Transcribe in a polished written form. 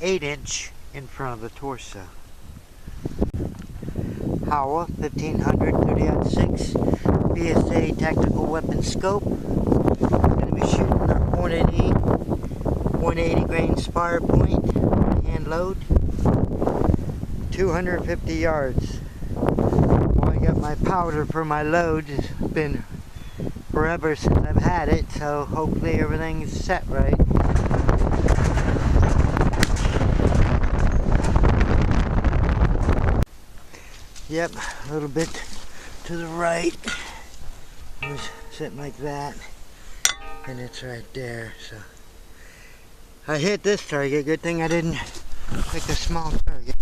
8" in front of the torso. Howa 1500 30-06 BSA tactical weapon scope. Gonna be shooting a 180 grain spire point, hand load, 250 yards. Well, I got my powder for my load. It's been forever since I've had it, so hopefully everything's set right. Yep, a little bit to the right. It was sitting like that, and it's right there. So I hit this target. Good thing I didn't pick a small target.